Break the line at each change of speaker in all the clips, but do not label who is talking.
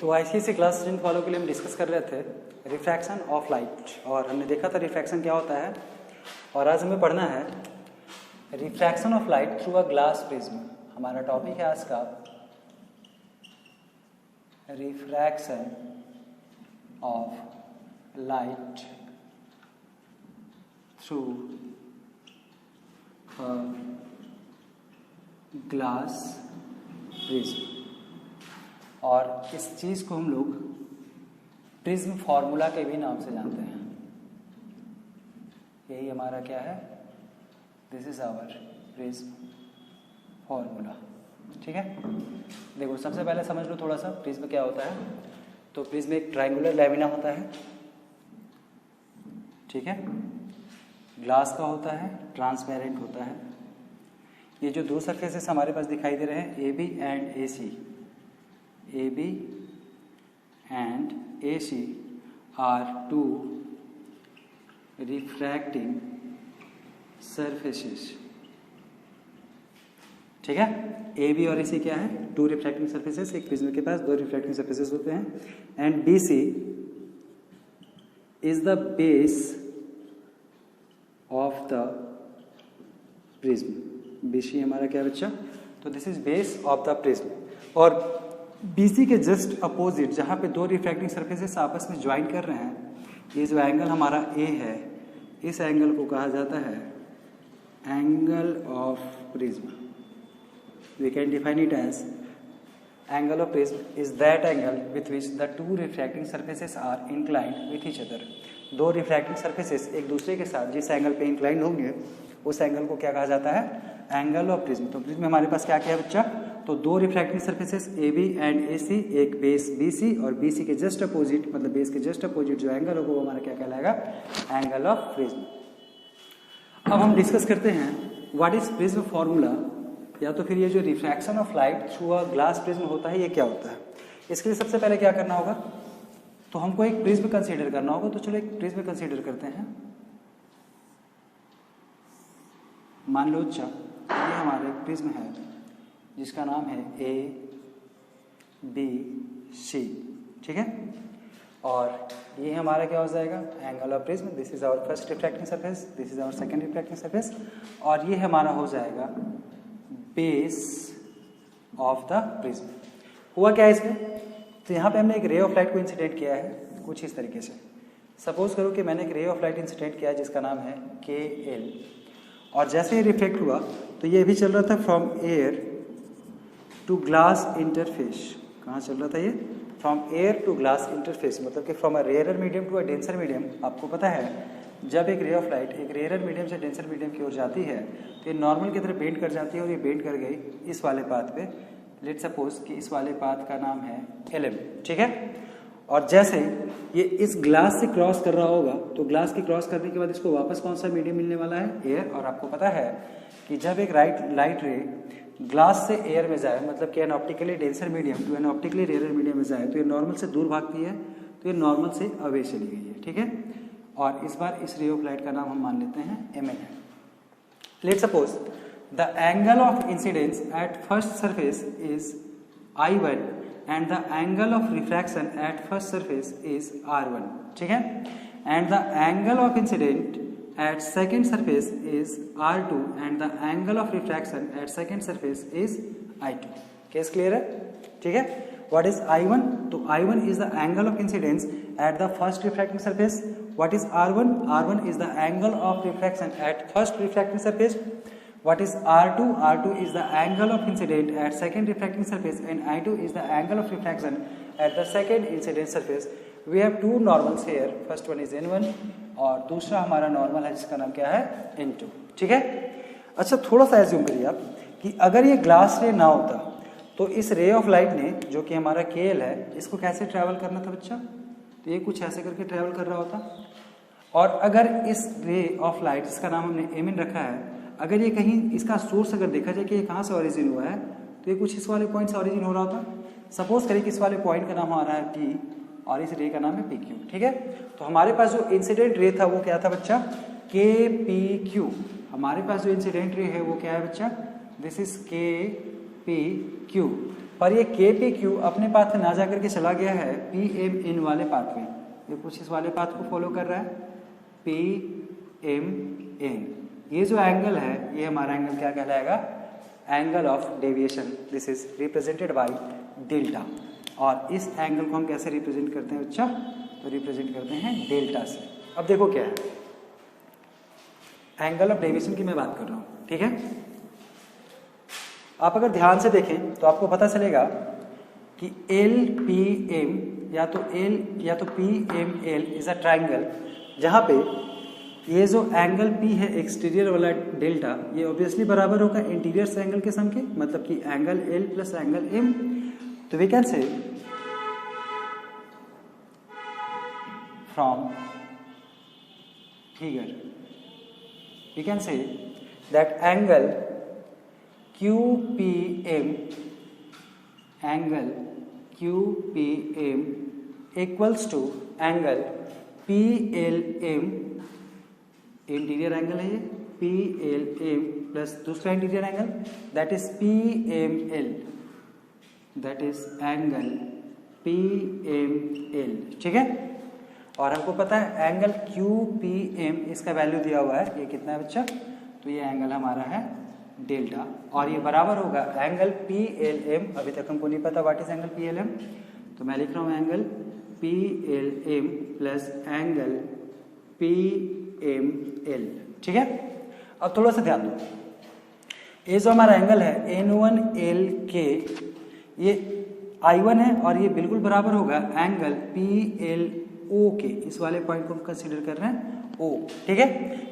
तो ICSE class 10 वालों के लिए हम डिस्कस कर रहे थे रिफ्रैक्शन ऑफ लाइट, और हमने देखा था रिफ्रैक्शन क्या होता है। और आज हमें पढ़ना है refraction of light through a glass prism. हमारा टॉपिक है आज का refraction of light through glass prism. और इस चीज़ को हम लोग प्रिज्म फार्मूला के भी नाम से जानते हैं। यही हमारा क्या है, this is our prism formula. ठीक है, देखो सबसे पहले समझ लो थोड़ा सा प्रिज्म क्या होता है। तो प्रिज्म एक ट्रायंगुलर लैमिना होता है, ठीक है, ग्लास का होता है, ट्रांसपेरेंट होता है। ये जो दो सरफेसेस हमारे पास दिखाई दे रहे हैं A B and A C, AB and AC are two refracting surfaces। ठीक है, AB और AC क्या है, टू रिफ्रैक्टिंग सरफेसेस। एक प्रिज्म के पास दो रिफ्रैक्टिंग सरफेसेस होते हैं। And BC is the base of the prism. BC हमारा क्या बच्चा, तो this is base of the prism. और BC के जस्ट अपोजिट जहाँ पे दो रिफ्रैक्टिंग सरफेसेस आपस में ज्वाइन कर रहे हैं, ये जो एंगल हमारा A है, इस एंगल को कहा जाता है angle of prism. We can define it as angle of prism is that angle with which the two refracting surfaces are inclined with each other. दो रिफ्रैक्टिंग सरफेसेस एक दूसरे के साथ जिस एंगल पे इंक्लाइंड होंगे उस एंगल को क्या कहा जाता है, एंगल ऑफ प्रिज्म। तो प्रिज्म में हमारे पास क्या क्या है बच्चा, तो दो refracting surfaces AB and AC, एक बेस BC और BC के जस्ट अपोजिट, मतलब बेस के जस्ट अपोजिट जो एंगल होगा वो हमारा क्या कहलाएगा, एंगल ऑफ प्रिज्म। अब हम डिस्कस करते हैं व्हाट इज प्रिज्म फॉर्मूला, या तो फिर ये जो refraction of light through a glass prism होता है ये क्या होता है। इसके लिए सबसे पहले क्या करना होगा, तो हमको एक प्रिज्म कंसीडर करना होगा। तो चलो एक प्रिज्म कंसीडर करते हैं। मान लो अच्छा ये हमारा एक प्रिज्म है जिसका नाम है ABC, ठीक है। और ये हमारा क्या हो जाएगा, angle of prism. This is our first refracting surface, this is our second refracting surface, और ये हमारा हो जाएगा बेस ऑफ द प्रिज्म। हुआ क्या है इसमें, तो यहाँ पे हमने एक रे ऑफ लाइट को इंसिडेंट किया है कुछ इस तरीके से। सपोज करो कि मैंने एक रे ऑफ लाइट इंसिडेंट किया है जिसका नाम है KL, और जैसे ही रिफ्लेक्ट हुआ तो ये भी चल रहा था from air to glass interface. कहाँ चल रहा था ये, from air to glass interface, मतलब कि from a rarer medium to a denser medium. आपको पता है जब एक रे ऑफ लाइट एक रेयरर मीडियम से डेंसर मीडियम की ओर जाती है तो ये नॉर्मल की तरह बेंड कर जाती है, और ये बेंड कर गई इस वाले पाथ पे। लेट्स सपोज कि इस वाले पाथ का नाम है LM, ठीक है। और जैसे ये इस ग्लास से क्रॉस कर रहा होगा तो ग्लास की क्रॉस करने के बाद इसको वापस कौन सा मीडियम मिलने वाला है, एयर। और आपको पता है कि जब एक लाइट रे ग्लास से एयर में जाए, मतलब कि an optically denser medium to an optically rare medium में जाए, तो ये नॉर्मल से दूर भागती है, तो ये नॉर्मल से अवे चली गई है, ठीक है। और इस बार इस रे ऑफ लाइट का नाम हम मान लेते हैं MN है। Let's suppose the angle of incidence at first surface is I1 and the angle of refraction at first surface is R1, ठीक है। and the angle of incident at second surface is R2 and the angle of refraction at second surface is I2। Case clear है, ठीक है। what is I1, तो I1 is the angle of incidence at the first refracting surface। what is R1, R1 is the angle of refraction at first refracting surface। what is R2, R2 is the angle of incident at second refracting surface, and I2 is the angle of refraction at the second incident surface। we have two normals here, first one is N1 और दूसरा हमारा normal है जिसका नाम क्या है, N2, ठीक है। अच्छा थोड़ा सा एज्यूम करिए आप कि अगर ये ग्लास रे ना होता तो इस रे ऑफ लाइट ने, जो कि हमारा KL है, इसको कैसे ट्रैवल करना था बच्चा, तो ये कुछ ऐसे करके ट्रैवल कर रहा होता। और अगर इस रे ऑफ लाइट जिसका नाम हमने MN रखा है, अगर ये कहीं इसका सोर्स अगर देखा जाए कि ये कहाँ से ओरिजिन हुआ है, तो ये कुछ इस वाले पॉइंट से ओरिजिन हो रहा होता। सपोज करें कि इस वाले पॉइंट का नाम आ रहा है P और इस रे का नाम है PQ, ठीक है। तो हमारे पास जो इंसिडेंट रे था वो क्या था बच्चा, KPQ। हमारे पास जो इंसिडेंट रे है वो क्या है बच्चा, दिस इज KPQ। और ये के पी क्यू अपने पाथ में ना जा करके चला गया है पी एम एन वाले पाथ में, ये कुछ इस वाले पाथ को फॉलो कर रहा है पी एम एन। ये जो एंगल है ये हमारा एंगल क्या कहलाएगा, angle of deviation, this is represented by delta. और इस एंगल को हम कैसे रिप्रेजेंट करते हैं बच्चा, तो रिप्रेजेंट करते हैं डेल्टा से। अब देखो क्या है, एंगल ऑफ डेविएशन की मैं बात कर रहा हूं, ठीक है। आप अगर ध्यान से देखें तो आपको पता चलेगा कि एल पी एम या तो P M L is a triangle, जहां पे ये जो एंगल P है एक्सटीरियर वाला डेल्टा, ये ऑब्वियसली बराबर होगा इंटीरियर से एंगल के सम के, मतलब कि angle L plus angle M। तो we can say from figure we can say that angle QPM equals to angle PLM, interior angle है ये PLM प्लस दूसरा interior angle that is PML, that is angle PML, ठीक है। और हमको पता है एंगल QPM इसका वैल्यू दिया हुआ है, ये कितना है बच्चा, तो ये एंगल हमारा है डेल्टा, और ये बराबर होगा एंगल PLM। अभी तक हमको नहीं पता व्हाट इज एंगल PLM, तो मैं लिख रहा हूँ angle PLM plus angle PML, ठीक है। अब थोड़ा सा ध्यान दो, ये जो हमारा एंगल है N1L ये I1 है और ये बिल्कुल बराबर होगा एंगल PLO के, इस वाले पॉइंट को हम कंसीडर कर रहे हैं O, ठीक है,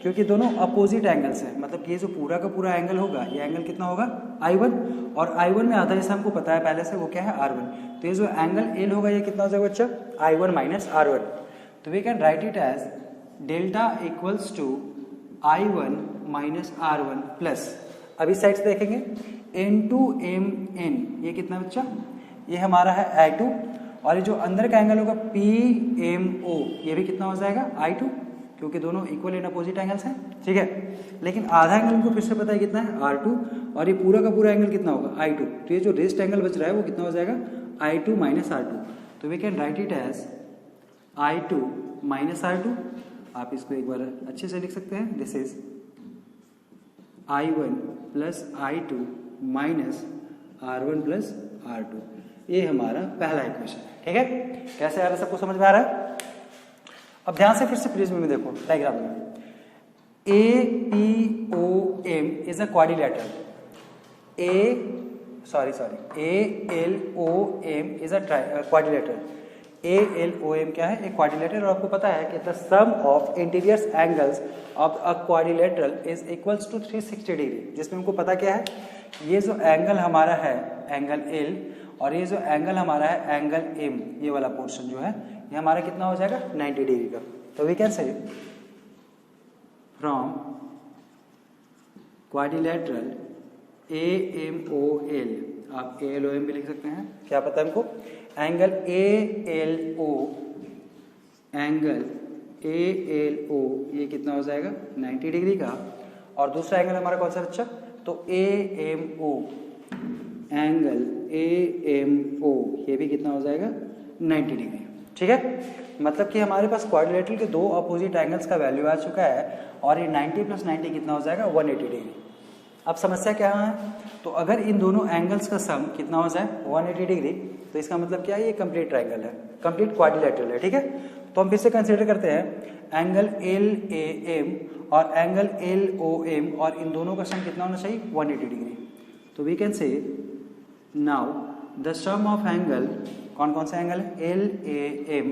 क्योंकि दोनों अपोजिट एंगल्स हैं, मतलब ये जो पूरा का पूरा एंगल होगा ये एंगल कितना होगा I1, और I1 में आधा जैसा हमको पता है पहले से वो क्या है R1, तो ये जो एंगल L होगा ये कितना हो जाएगा बच्चा, I1 माइनस R1। तो we can write it as delta equals to I1 minus R1 plus, अभी साइड से देखेंगे N2MN, ये कितना बच्चा, ये हमारा है I2, और ये जो अंदर का एंगल होगा PMO ये भी कितना हो जाएगा I2, क्योंकि दोनों इक्वल एंड अपोजिट एंगल्स हैं, ठीक है। लेकिन आधा एंगल हमको फिर से पता है कितना है R2, और ये पूरा का पूरा एंगल कितना होगा I2, तो ये जो रेस्ट एंगल बच रहा है वो कितना हो जाएगा I2 माइनस R2। तो we can write it as I2 minus R2, आप इसको एक बार अच्छे से लिख सकते हैं, this is I1 plus I2 minus R1 plus R2, ये हमारा पहला इक्वेशन है, ठीक है। कैसे आ रहा है, सबको समझ में आ रहा है। अब ध्यान से फिर से प्रिज्म में देखो डायग्राम में, APOM is a quadrilateral, ALOM is a quadrilateral, ALOM क्या है, एक क्वाड्रिलेटरल, और आपको पता है कि the sum of interior angles of a quadrilateral is equals to 360 degree, जिसमें हमको पता क्या है, ये जो एंगल हमारा है एंगल L, और ये जो एंगल हमारा है एंगल M, ये वाला पोर्शन जो है ये हमारा कितना हो जाएगा 90 डिग्री का। तो we can say from quadrilateral AMOL, आप ALOM भी लिख सकते हैं, क्या पता है हमको, एंगल ALO ये कितना हो जाएगा 90 डिग्री का, और दूसरा एंगल हमारा कौन सा बच्चा, तो AMO, एंगल AMO ये भी कितना हो जाएगा 90 डिग्री, ठीक है। मतलब कि हमारे पास क्वाड्रिलेटरल के दो अपोजिट एंगल्स का वैल्यू आ चुका है, और ये 90 प्लस 90 कितना हो जाएगा 180 डिग्री। अब समस्या क्या है, तो अगर इन दोनों एंगल्स का सम कितना हो जाए 180 डिग्री, तो इसका मतलब क्या है, ये कंप्लीट ट्राइंगल है, कंप्लीट क्वाड्रिलेटरल है, ठीक है। तो हम फिर से कंसीडर करते हैं एंगल LAM और एंगल LOM, और इन दोनों का सम कितना होना चाहिए 180 डिग्री। तो we can say now the sum of angle, कौन कौन सा एंगल है, LAM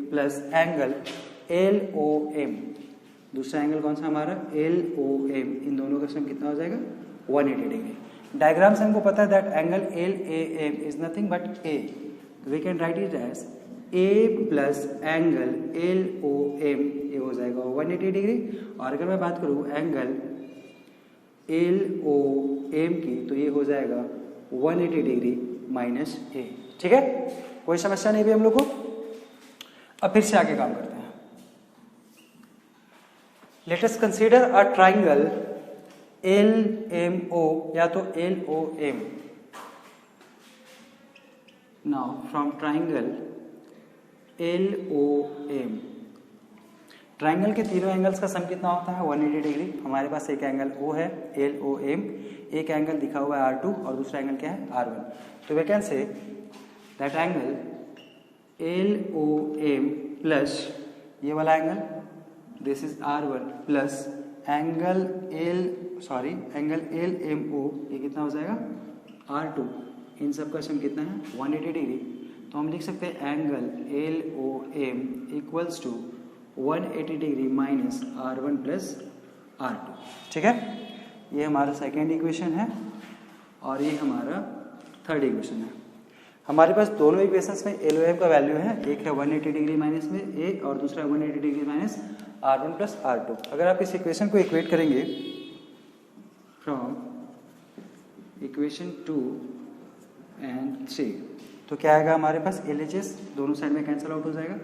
प्लस एंगल LOM, दूसरा एंगल कौन सा हमारा LOM, इन दोनों का सम कितना हो जाएगा 180 डिग्री। डायग्राम से हमको पता है that angle LAM is nothing but A, we can write it as A plus angle LOM, ये हो जाएगा 180 डिग्री। और अगर मैं बात करूँ एंगल LOM की, तो ये हो जाएगा 180 डिग्री माइनस A, ठीक है। कोई समस्या नहीं भी हम लोग को। अब फिर से आगे काम करते हैं। Let us consider a triangle LMO या तो LOM। Now from triangle LOM, triangle के तीनों एंगल्स का सम कितना होता है 180 डिग्री। हमारे पास एक एंगल O है LOM, एक एंगल दिखा हुआ है R2 और दूसरा एंगल क्या है R1। तो we can say that angle LOM plus ये वाला angle this is R1 plus angle LMO, ये कितना हो जाएगा R2, इन सब का सम कितना है 180 डिग्री। तो हम लिख सकते हैं angle LOM equals to 180 degree minus R1 plus R2। ठीक है, ये हमारा सेकेंड इक्वेशन है और ये हमारा थर्ड इक्वेशन है। हमारे पास दोनों इक्वेशंस में LOM का वैल्यू है, एक है 180 डिग्री माइनस में A और दूसरा 180 degree minus R1 plus R2। अगर आप इस इक्वेशन को इक्वेट करेंगे फ्रॉम इक्वेशन 2 एंड 3 तो क्या आएगा हमारे पास LHS दोनों साइड में कैंसिल आउट हो जाएगा।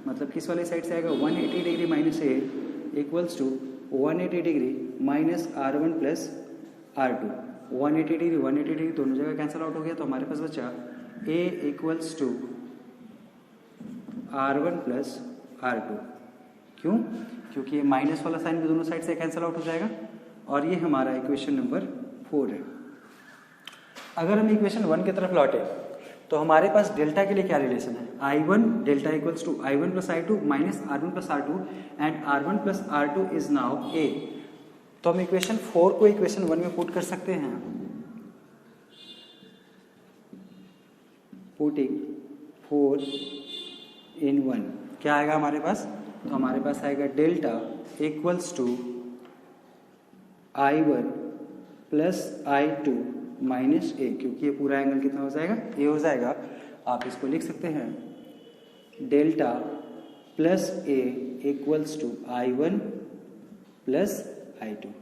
मतलब किस वाले साइड से आएगा 180 degree minus A equals to 180 degree minus R1 plus R2। 180 degree दोनों जगह कैंसिल आउट हो गया, तो हमारे पास बचा A equals to R1 plus R2। क्यों? क्योंकि ये माइनस वाला साइन भी दोनों साइड से कैंसिल आउट हो जाएगा। और ये हमारा इक्वेशन नंबर 4 है। अगर हम इक्वेशन 1 की तरफ लौटे तो हमारे पास डेल्टा के लिए क्या रिलेशन है, I1 delta equals to I1 plus I2 minus R1 plus R2 and R1 plus R2 is now A। तो हम इक्वेशन 4 को इक्वेशन 1 में पुट कर सकते हैं। पुटिंग 4 in 1 क्या आएगा हमारे पास, तो हमारे पास आएगा delta equals to I1 plus I2 minus A, क्योंकि ये पूरा एंगल कितना हो जाएगा A हो जाएगा। आप इसको लिख सकते हैं delta plus A equals to I1 plus I2।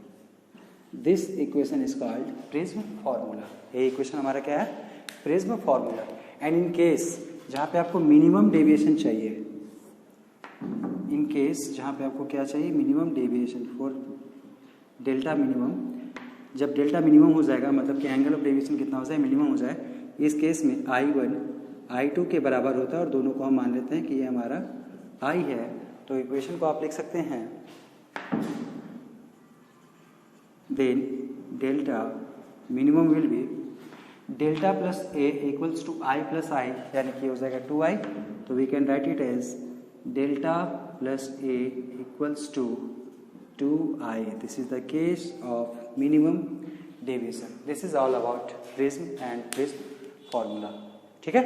This equation is called prism formula. ये इक्वेशन हमारा क्या है, prism formula. And in case जहाँ पे आपको मिनिमम डेविएशन चाहिए, इन केस जहाँ पे आपको क्या चाहिए minimum deviation for delta minimum, जब डेल्टा मिनिमम हो जाएगा मतलब कि एंगल ऑफ डेविएशन कितना हो जाए मिनिमम हो जाए, इस केस में I1 I2 के बराबर होता है और दोनों को हम मान लेते हैं कि ये हमारा I है। तो इक्वेशन को आप लिख सकते हैं then delta minimum will be delta plus A equals to I plus I, यानी कि हो जाएगा 2I। तो we can write it as delta plus A equals to 2I। This is the case of minimum deviation. This is all about prism and prism formula। ठीक है,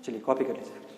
चलिए copy कर लीजिए।